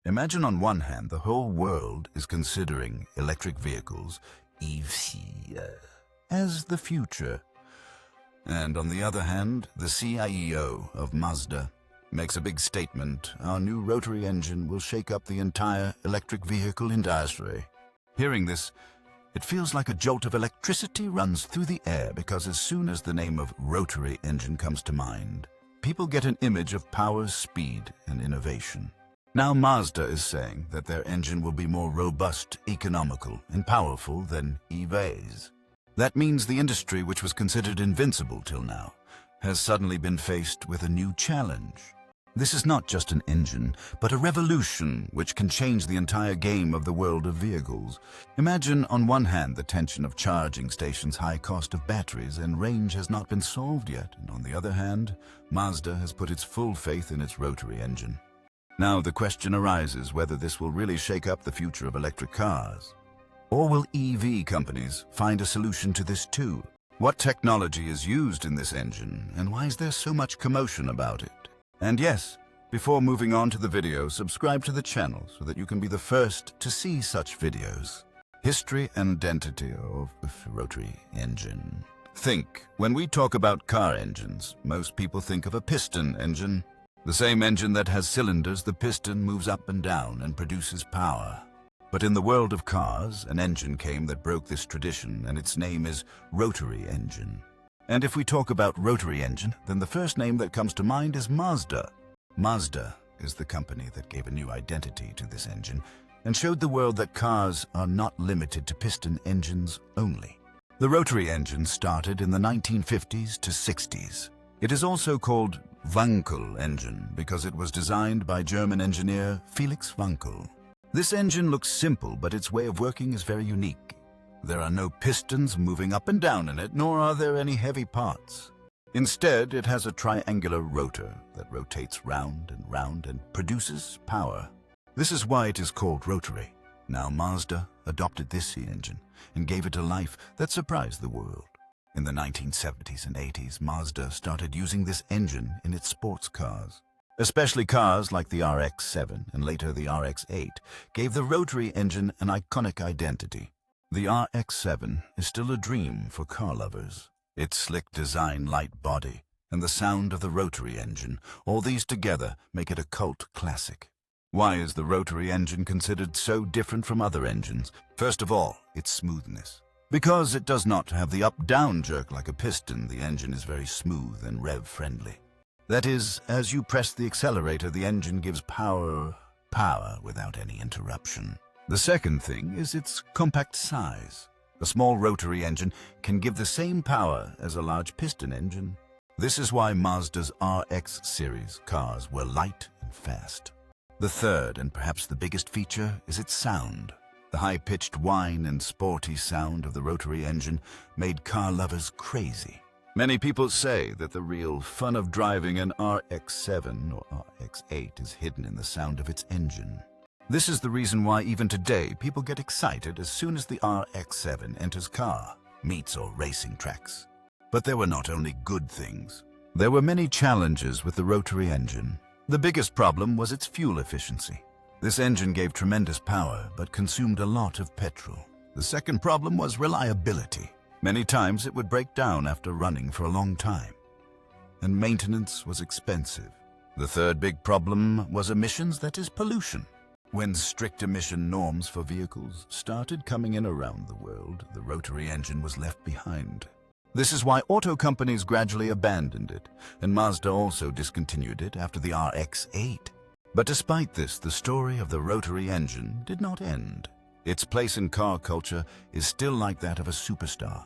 Imagine on one hand, the whole world is considering electric vehicles, EV, as the future. And on the other hand, the CIO of Mazda makes a big statement: our new rotary engine will shake up the entire electric vehicle industry. Hearing this, it feels like a jolt of electricity runs through the air, because as soon as the name of rotary engine comes to mind, people get an image of power, speed, and innovation. Now Mazda is saying that their engine will be more robust, economical, and powerful than EVs. That means the industry, which was considered invincible till now, has suddenly been faced with a new challenge. This is not just an engine, but a revolution which can change the entire game of the world of vehicles. Imagine on one hand the tension of charging stations, high cost of batteries, and range has not been solved yet. And on the other hand, Mazda has put its full faith in its rotary engine. Now the question arises whether this will really shake up the future of electric cars. Or will EV companies find a solution to this too? What technology is used in this engine, and why is there so much commotion about it? And yes, before moving on to the video, subscribe to the channel so that you can be the first to see such videos. History and identity of the rotary engine. Think, when we talk about car engines, most people think of a piston engine. The same engine that has cylinders, the piston moves up and down and produces power. But in the world of cars, an engine came that broke this tradition, and its name is rotary engine. And if we talk about rotary engine, then the first name that comes to mind is Mazda. Mazda is the company that gave a new identity to this engine and showed the world that cars are not limited to piston engines only. The rotary engine started in the 1950s to 60s. It is also called Wankel engine because it was designed by German engineer Felix Wankel. This engine looks simple, but its way of working is very unique. There are no pistons moving up and down in it, nor are there any heavy parts. Instead, it has a triangular rotor that rotates round and produces power. This is why it is called rotary. Now Mazda adopted this engine and gave it a life that surprised the world. In the 1970s and 80s, Mazda started using this engine in its sports cars. Especially cars like the RX-7 and later the RX-8 gave the rotary engine an iconic identity. The RX-7 is still a dream for car lovers. Its slick design, light body, and the sound of the rotary engine, all these together make it a cult classic. Why is the rotary engine considered so different from other engines? First of all, its smoothness. Because it does not have the up-down jerk like a piston, the engine is very smooth and rev-friendly. That is, as you press the accelerator, the engine gives power without any interruption. The second thing is its compact size. A small rotary engine can give the same power as a large piston engine. This is why Mazda's RX series cars were light and fast. The third and perhaps the biggest feature is its sound. The high-pitched whine and sporty sound of the rotary engine made car lovers crazy. Many people say that the real fun of driving an RX-7 or RX-8 is hidden in the sound of its engine. This is the reason why even today people get excited as soon as the RX-7 enters car, meets or racing tracks. But there were not only good things. There were many challenges with the rotary engine. The biggest problem was its fuel efficiency. This engine gave tremendous power but consumed a lot of petrol. The second problem was reliability. Many times it would break down after running for a long time, and maintenance was expensive. The third big problem was emissions, that is pollution. When strict emission norms for vehicles started coming in around the world, the rotary engine was left behind. This is why auto companies gradually abandoned it, and Mazda also discontinued it after the RX-8. But despite this, the story of the rotary engine did not end. Its place in car culture is still like that of a superstar.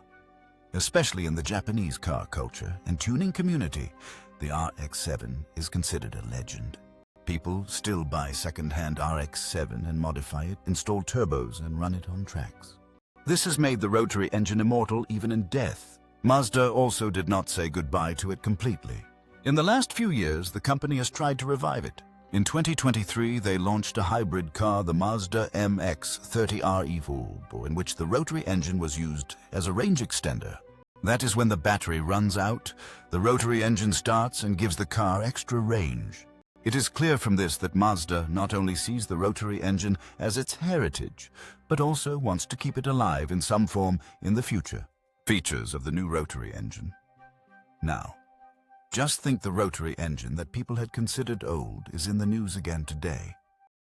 Especially in the Japanese car culture and tuning community, the RX-7 is considered a legend. People still buy second-hand RX-7 and modify it, install turbos, and run it on tracks. This has made the rotary engine immortal even in death. Mazda also did not say goodbye to it completely. In the last few years, the company has tried to revive it. In 2023, they launched a hybrid car, the Mazda MX-30R Evo, in which the rotary engine was used as a range extender. That is when the battery runs out, the rotary engine starts and gives the car extra range. It is clear from this that Mazda not only sees the rotary engine as its heritage, but also wants to keep it alive in some form in the future. Features of the new rotary engine. Now, just think the rotary engine that people had considered old is in the news again today.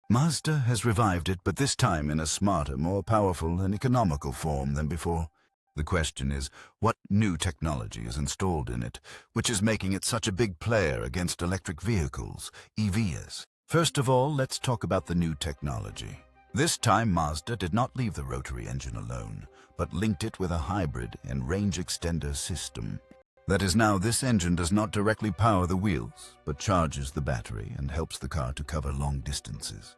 Mazda has revived it, but this time in a smarter, more powerful and economical form than before. The question is, what new technology is installed in it, which is making it such a big player against electric vehicles, EVs? First of all, let's talk about the new technology. This time Mazda did not leave the rotary engine alone, but linked it with a hybrid and range extender system. That is, now this engine does not directly power the wheels, but charges the battery and helps the car to cover long distances.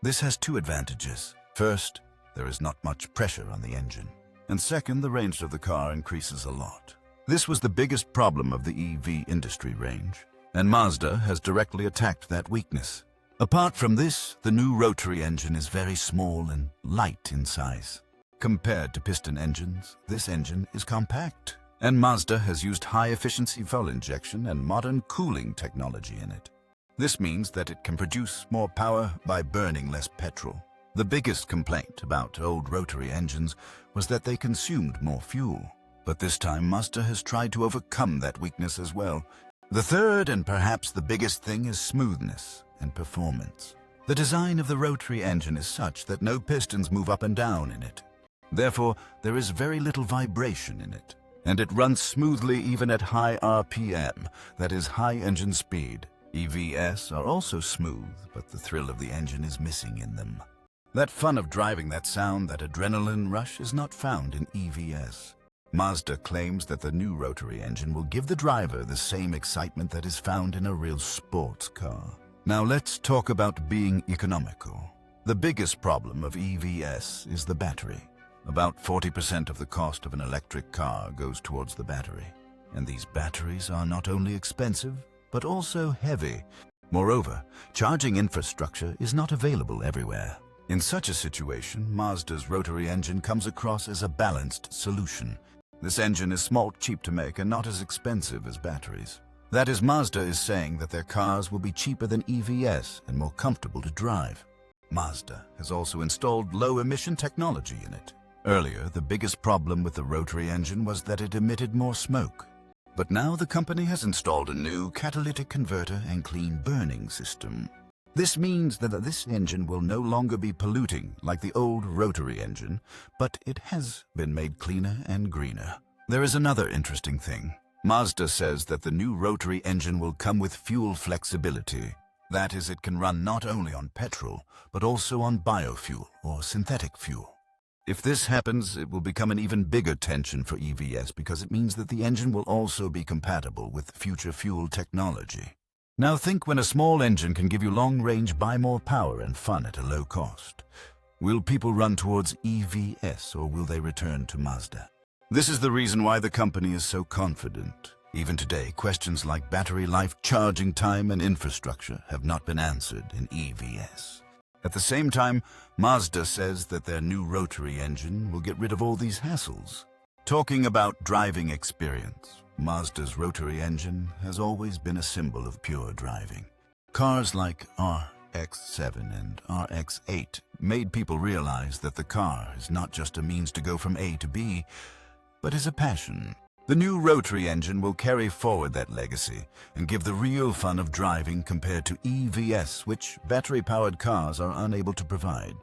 This has two advantages. First, there is not much pressure on the engine. And second, the range of the car increases a lot. This was the biggest problem of the EV industry range, and Mazda has directly attacked that weakness. Apart from this, the new rotary engine is very small and light in size. Compared to piston engines, this engine is compact, and Mazda has used high-efficiency fuel injection and modern cooling technology in it. This means that it can produce more power by burning less petrol. The biggest complaint about old rotary engines was that they consumed more fuel. But this time Mazda has tried to overcome that weakness as well. The third and perhaps the biggest thing is smoothness and performance. The design of the rotary engine is such that no pistons move up and down in it. Therefore, there is very little vibration in it, and it runs smoothly even at high RPM, that is high engine speed. EVs are also smooth, but the thrill of the engine is missing in them. That fun of driving, that sound, that adrenaline rush is not found in EVs. Mazda claims that the new rotary engine will give the driver the same excitement that is found in a real sports car. Now let's talk about being economical. The biggest problem of EVs is the battery. About 40% of the cost of an electric car goes towards the battery. And these batteries are not only expensive, but also heavy. Moreover, charging infrastructure is not available everywhere. In such a situation, Mazda's rotary engine comes across as a balanced solution. This engine is small, cheap to make, and not as expensive as batteries. That is, Mazda is saying that their cars will be cheaper than EVs and more comfortable to drive. Mazda has also installed low-emission technology in it. Earlier, the biggest problem with the rotary engine was that it emitted more smoke. But now the company has installed a new catalytic converter and clean burning system. This means that this engine will no longer be polluting like the old rotary engine, but it has been made cleaner and greener. There is another interesting thing. Mazda says that the new rotary engine will come with fuel flexibility. That is, it can run not only on petrol, but also on biofuel or synthetic fuel. If this happens, it will become an even bigger tension for EVs because it means that the engine will also be compatible with future fuel technology. Now think, when a small engine can give you long range, buy more power and fun at a low cost. Will people run towards EVs or will they return to Mazda? This is the reason why the company is so confident. Even today, questions like battery life, charging time and infrastructure have not been answered in EVs. At the same time, Mazda says that their new rotary engine will get rid of all these hassles. Talking about driving experience, Mazda's rotary engine has always been a symbol of pure driving. Cars like RX-7 and RX-8 made people realize that the car is not just a means to go from A to B, but is a passion. The new rotary engine will carry forward that legacy and give the real fun of driving compared to EVs, which battery-powered cars are unable to provide.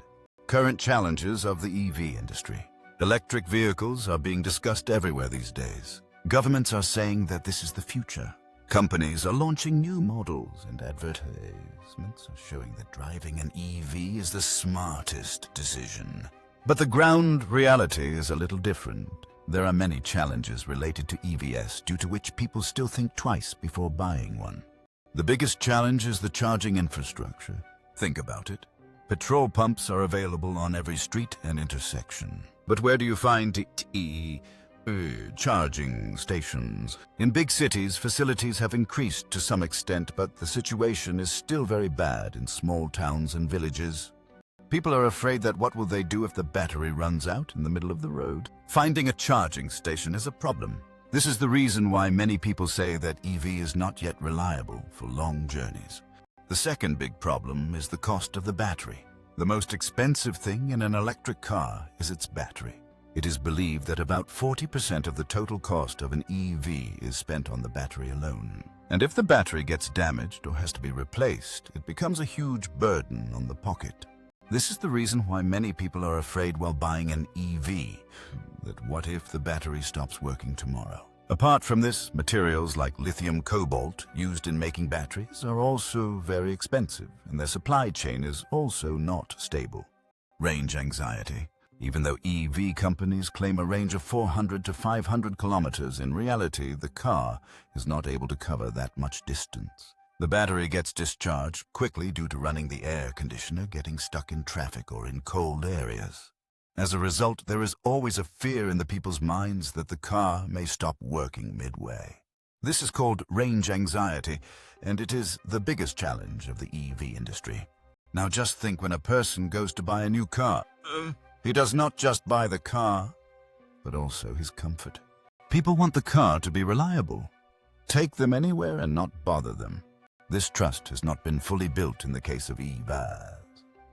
Current challenges of the EV industry. Electric vehicles are being discussed everywhere these days. Governments are saying that this is the future. Companies are launching new models, and advertisements are showing that driving an EV is the smartest decision. But the ground reality is a little different. There are many challenges related to EVs due to which people still think twice before buying one. The biggest challenge is the charging infrastructure. Think about it. Petrol pumps are available on every street and intersection. But where do you find charging stations? In big cities, facilities have increased to some extent, but the situation is still very bad in small towns and villages. People are afraid that what will they do if the battery runs out in the middle of the road? Finding a charging station is a problem. This is the reason why many people say that EV is not yet reliable for long journeys. The second big problem is the cost of the battery. The most expensive thing in an electric car is its battery. It is believed that about 40% of the total cost of an EV is spent on the battery alone. And if the battery gets damaged or has to be replaced, it becomes a huge burden on the pocket. This is the reason why many people are afraid while buying an EV, that what if the battery stops working tomorrow? Apart from this, materials like lithium cobalt used in making batteries are also very expensive, and their supply chain is also not stable. Range anxiety. Even though EV companies claim a range of 400 to 500 kilometers, in reality, the car is not able to cover that much distance. The battery gets discharged quickly due to running the air conditioner, getting stuck in traffic or in cold areas. As a result, there is always a fear in the people's minds that the car may stop working midway. This is called range anxiety, and it is the biggest challenge of the EV industry. Now just think when a person goes to buy a new car. He does not just buy the car, but also his comfort. People want the car to be reliable. Take them anywhere and not bother them. This trust has not been fully built in the case of EVs.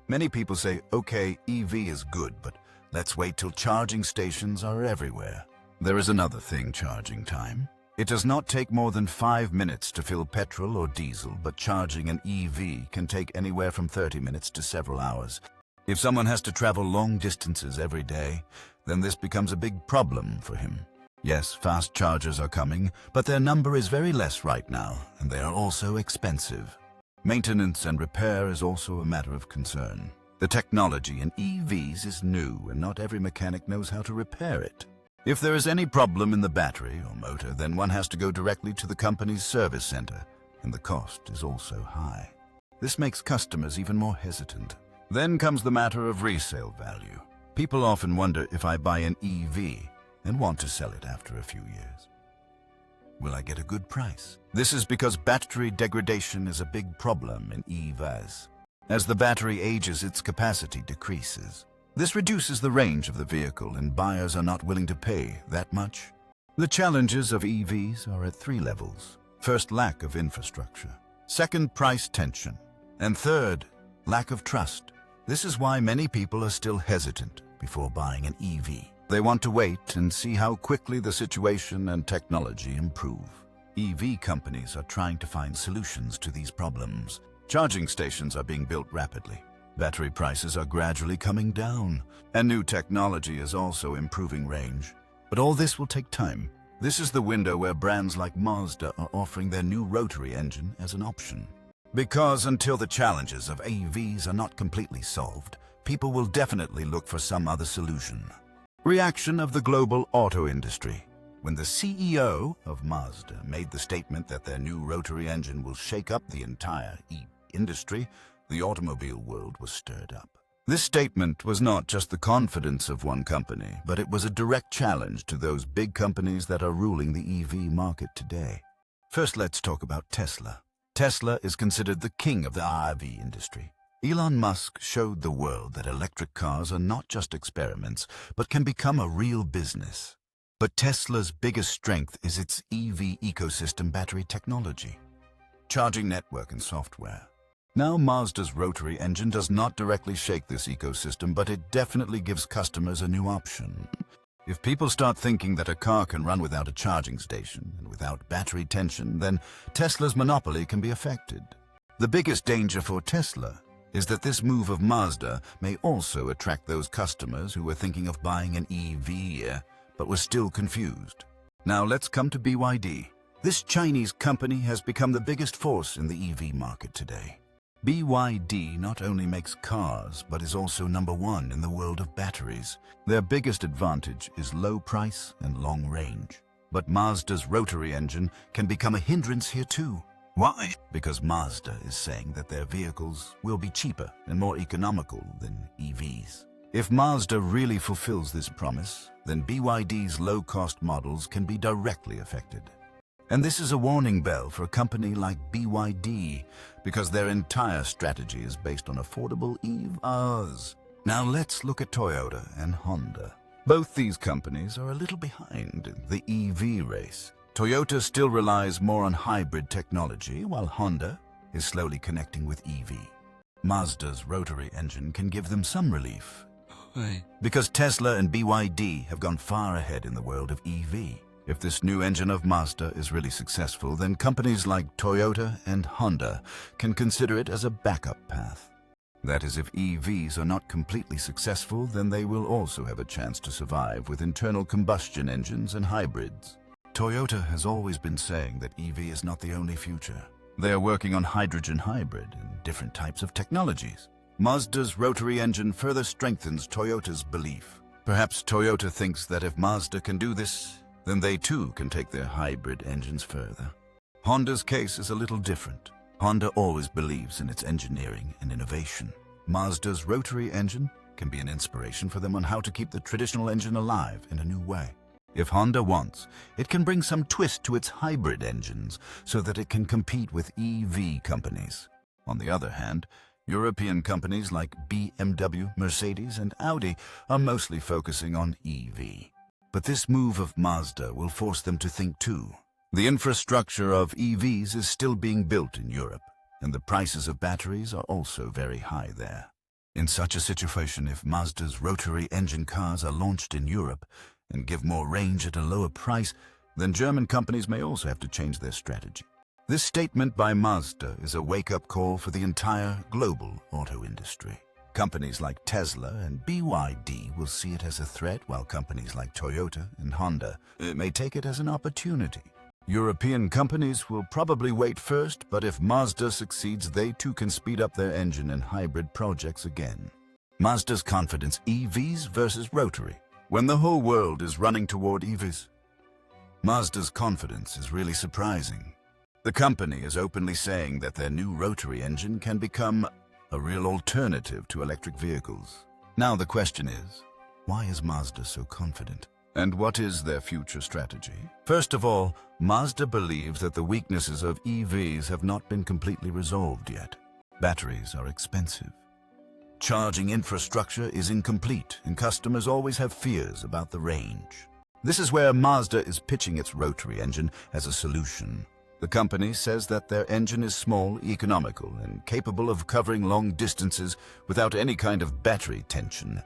Many people say, okay, EV is good, but let's wait till charging stations are everywhere. There is another thing, charging time. It does not take more than 5 minutes to fill petrol or diesel, but charging an EV can take anywhere from 30 minutes to several hours. If someone has to travel long distances every day, then this becomes a big problem for him. Yes, fast chargers are coming, but their number is very less right now, and they are also expensive. Maintenance and repair is also a matter of concern. The technology in EVs is new, and not every mechanic knows how to repair it. If there is any problem in the battery or motor, then one has to go directly to the company's service center, and the cost is also high. This makes customers even more hesitant. Then comes the matter of resale value. People often wonder if I buy an EV and want to sell it after a few years. Will I get a good price? This is because battery degradation is a big problem in EVs. As the battery ages, its capacity decreases. This reduces the range of the vehicle, and buyers are not willing to pay that much. The challenges of EVs are at 3 levels. First, lack of infrastructure. Second, price tension. And third, lack of trust. This is why many people are still hesitant before buying an EV. They want to wait and see how quickly the situation and technology improve. EV companies are trying to find solutions to these problems. Charging stations are being built rapidly. Battery prices are gradually coming down, and new technology is also improving range. But all this will take time. This is the window where brands like Mazda are offering their new Rotary engine as an option. Because until the challenges of EVs are not completely solved, people will definitely look for some other solution. Reaction of the global auto industry. When the CEO of Mazda made the statement that their new Rotary engine will shake up the entire industry, the automobile world was stirred up. This statement was not just the confidence of one company, but it was a direct challenge to those big companies that are ruling the EV market today. First, let's talk about Tesla. Tesla is considered the king of the RV industry. Elon Musk showed the world that electric cars are not just experiments, but can become a real business. But Tesla's biggest strength is its EV ecosystem battery technology, charging network and software. Now Mazda's Rotary engine does not directly shake this ecosystem, but it definitely gives customers a new option. If people start thinking that a car can run without a charging station and without battery tension, then Tesla's monopoly can be affected. The biggest danger for Tesla is that this move of Mazda may also attract those customers who were thinking of buying an EV, but were still confused. Now let's come to BYD. This Chinese company has become the biggest force in the EV market today. BYD not only makes cars, but is also #1 in the world of batteries. Their biggest advantage is low price and long range. But Mazda's Rotary engine can become a hindrance here too. Why? Because Mazda is saying that their vehicles will be cheaper and more economical than EVs. If Mazda really fulfills this promise, then BYD's low-cost models can be directly affected. And this is a warning bell for a company like BYD, because their entire strategy is based on affordable EVs. Now let's look at Toyota and Honda. Both these companies are a little behind the EV race. Toyota still relies more on hybrid technology, while Honda is slowly connecting with EV. Mazda's rotary engine can give them some relief, because Tesla and BYD have gone far ahead in the world of EV. If this new engine of Mazda is really successful, then companies like Toyota and Honda can consider it as a backup path. That is, if EVs are not completely successful, then they will also have a chance to survive with internal combustion engines and hybrids. Toyota has always been saying that EV is not the only future. They are working on hydrogen hybrid and different types of technologies. Mazda's rotary engine further strengthens Toyota's belief. Perhaps Toyota thinks that if Mazda can do this, then they too can take their hybrid engines further. Honda's case is a little different. Honda always believes in its engineering and innovation. Mazda's rotary engine can be an inspiration for them on how to keep the traditional engine alive in a new way. If Honda wants, it can bring some twist to its hybrid engines so that it can compete with EV companies. On the other hand, European companies like BMW, Mercedes, and Audi are mostly focusing on EV. But this move of Mazda will force them to think too. The infrastructure of EVs is still being built in Europe, and the prices of batteries are also very high there. In such a situation, if Mazda's rotary engine cars are launched in Europe and give more range at a lower price, then German companies may also have to change their strategy. This statement by Mazda is a wake-up call for the entire global auto industry. Companies like Tesla and BYD will see it as a threat, while companies like Toyota and Honda may take it as an opportunity. European companies will probably wait first, but if Mazda succeeds, they too can speed up their engine and hybrid projects again. Mazda's confidence: EVs versus rotary. When the whole world is running toward EVs, Mazda's confidence is really surprising. The company is openly saying that their new rotary engine can become a real alternative to electric vehicles. Now the question is, why is Mazda so confident? And what is their future strategy? First of all, Mazda believes that the weaknesses of EVs have not been completely resolved yet. Batteries are expensive. Charging infrastructure is incomplete, and customers always have fears about the range. This is where Mazda is pitching its rotary engine as a solution. The company says that their engine is small, economical, and capable of covering long distances without any kind of battery tension.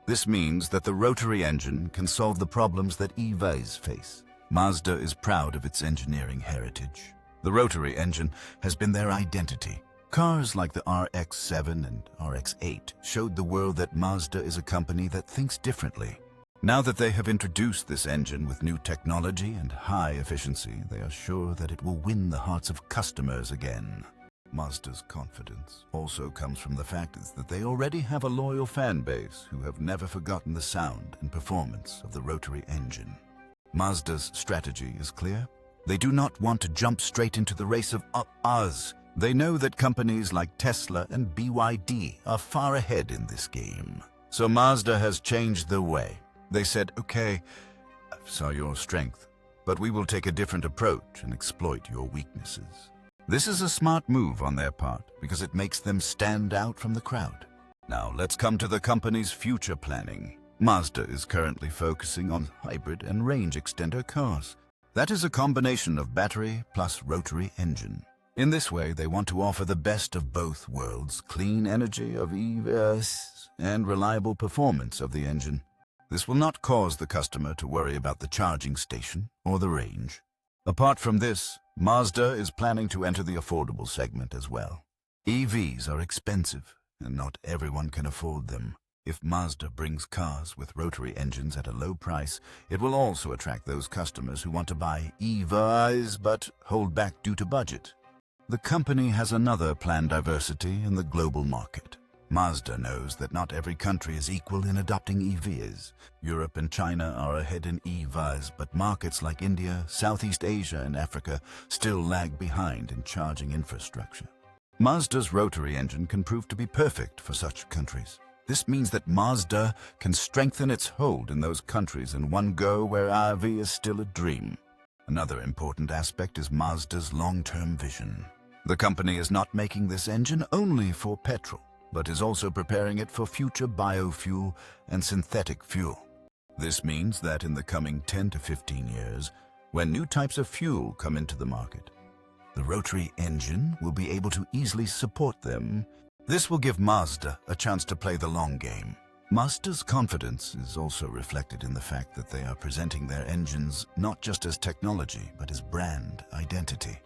This means that the rotary engine can solve the problems that EVs face. Mazda is proud of its engineering heritage. The rotary engine has been their identity. Cars like the RX-7 and RX-8 showed the world that Mazda is a company that thinks differently. Now that they have introduced this engine with new technology and high efficiency, they are sure that it will win the hearts of customers again. Mazda's confidence also comes from the fact that they already have a loyal fan base who have never forgotten the sound and performance of the rotary engine. Mazda's strategy is clear. They do not want to jump straight into the race of us. They know that companies like Tesla and BYD are far ahead in this game. So Mazda has changed their way. They said, okay, I saw your strength, but we will take a different approach and exploit your weaknesses. This is a smart move on their part because it makes them stand out from the crowd. Now let's come to the company's future planning. Mazda is currently focusing on hybrid and range extender cars. That is a combination of battery plus rotary engine. In this way, they want to offer the best of both worlds: clean energy of EVs and reliable performance of the engine. This will not cause the customer to worry about the charging station or the range. Apart from this, Mazda is planning to enter the affordable segment as well. EVs are expensive, and not everyone can afford them. If Mazda brings cars with rotary engines at a low price, it will also attract those customers who want to buy EVs but hold back due to budget. The company has another planned diversity in the global market. Mazda knows that not every country is equal in adopting EVs. Europe and China are ahead in EVs, but markets like India, Southeast Asia, and Africa still lag behind in charging infrastructure. Mazda's rotary engine can prove to be perfect for such countries. This means that Mazda can strengthen its hold in those countries in one go where EV is still a dream. Another important aspect is Mazda's long-term vision. The company is not making this engine only for petrol, but is also preparing it for future biofuel and synthetic fuel. This means that in the coming 10 to 15 years, when new types of fuel come into the market, the Rotary engine will be able to easily support them. This will give Mazda a chance to play the long game. Mazda's confidence is also reflected in the fact that they are presenting their engines not just as technology, but as brand identity.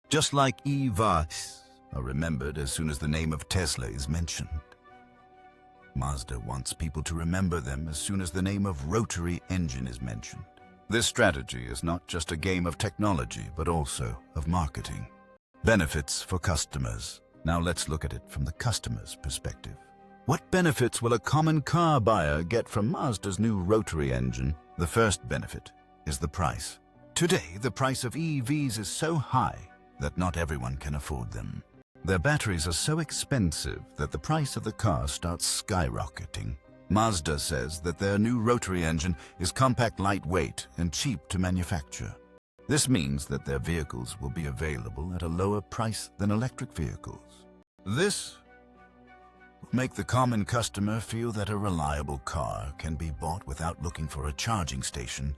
Just like EVs are remembered as soon as the name of Tesla is mentioned. Mazda wants people to remember them as soon as the name of Rotary engine is mentioned. This strategy is not just a game of technology, but also of marketing. Benefits for customers. Now let's look at it from the customer's perspective. What benefits will a common car buyer get from Mazda's new Rotary engine? The first benefit is the price. Today, the price of EVs is so high that not everyone can afford them. Their batteries are so expensive that the price of the car starts skyrocketing. Mazda says that their new Rotary engine is compact, lightweight, and cheap to manufacture. This means that their vehicles will be available at a lower price than electric vehicles. This will make the common customer feel that a reliable car can be bought without looking for a charging station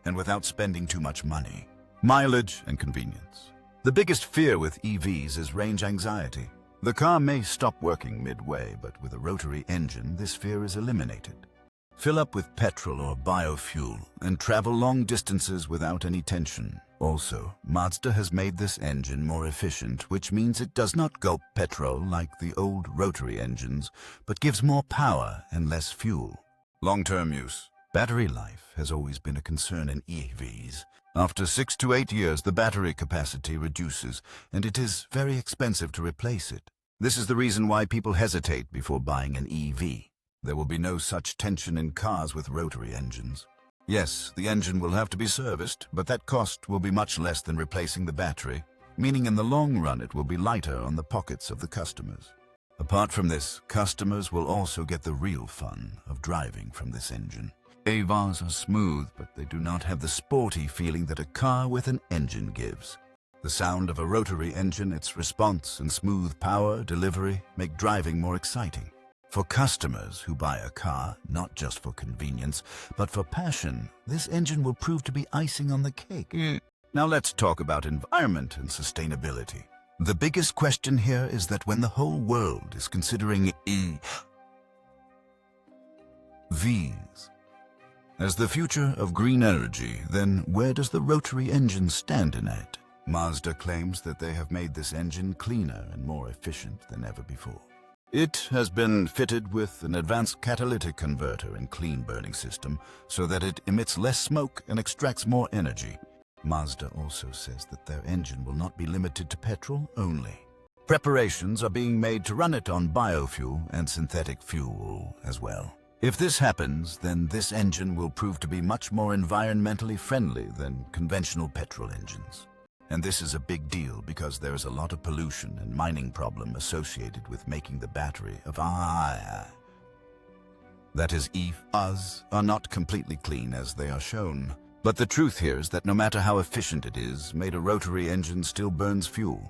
and without spending too much money. Mileage and convenience. The biggest fear with EVs is range anxiety. The car may stop working midway, but with a Rotary engine, this fear is eliminated. Fill up with petrol or biofuel and travel long distances without any tension. Also, Mazda has made this engine more efficient, which means it does not gulp petrol like the old Rotary engines, but gives more power and less fuel. Long-term use. Battery life has always been a concern in EVs. After 6 to 8 years, the battery capacity reduces, and it is very expensive to replace it. This is the reason why people hesitate before buying an EV. There will be no such tension in cars with Rotary engines. Yes, the engine will have to be serviced, but that cost will be much less than replacing the battery, meaning in the long run it will be lighter on the pockets of the customers. Apart from this, customers will also get the real fun of driving from this engine. EVs are smooth, but they do not have the sporty feeling that a car with an engine gives. The sound of a Rotary engine, its response and smooth power delivery make driving more exciting. For customers who buy a car, not just for convenience, but for passion, this engine will prove to be icing on the cake. Now let's talk about environment and sustainability. The biggest question here is that when the whole world is considering EVs as the future of green energy, then where does the Rotary engine stand in it? Mazda claims that they have made this engine cleaner and more efficient than ever before. It has been fitted with an advanced catalytic converter and clean burning system so that it emits less smoke and extracts more energy. Mazda also says that their engine will not be limited to petrol only. Preparations are being made to run it on biofuel and synthetic fuel as well. If this happens, then this engine will prove to be much more environmentally friendly than conventional petrol engines. And this is a big deal because there is a lot of pollution and mining problem associated with making the battery of that is, EVs are not completely clean as they are shown. But the truth here is that no matter how efficient it is, a Rotary engine still burns fuel.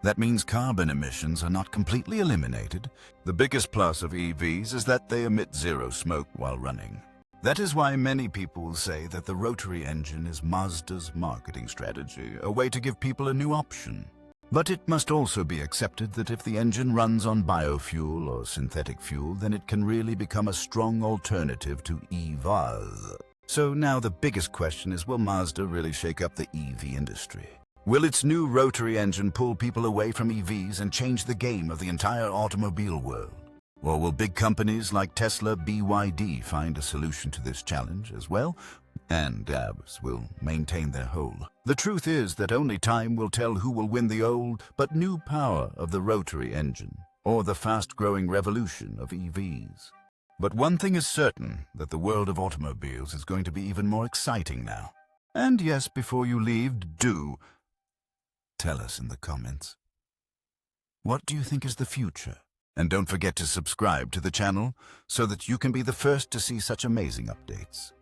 That means carbon emissions are not completely eliminated. The biggest plus of EVs is that they emit zero smoke while running. That is why many people say that the Rotary engine is Mazda's marketing strategy, a way to give people a new option. But it must also be accepted that if the engine runs on biofuel or synthetic fuel, then it can really become a strong alternative to EVs. So now the biggest question is, will Mazda really shake up the EV industry? Will its new Rotary engine pull people away from EVs and change the game of the entire automobile world? Or will big companies like Tesla, BYD find a solution to this challenge as well? And Gabs will maintain their hold. The truth is that only time will tell who will win the old but new power of the Rotary engine, or the fast-growing revolution of EVs. But one thing is certain, that the world of automobiles is going to be even more exciting now. And yes, before you leave, do tell us in the comments. What do you think is the future? And don't forget to subscribe to the channel so that you can be the first to see such amazing updates.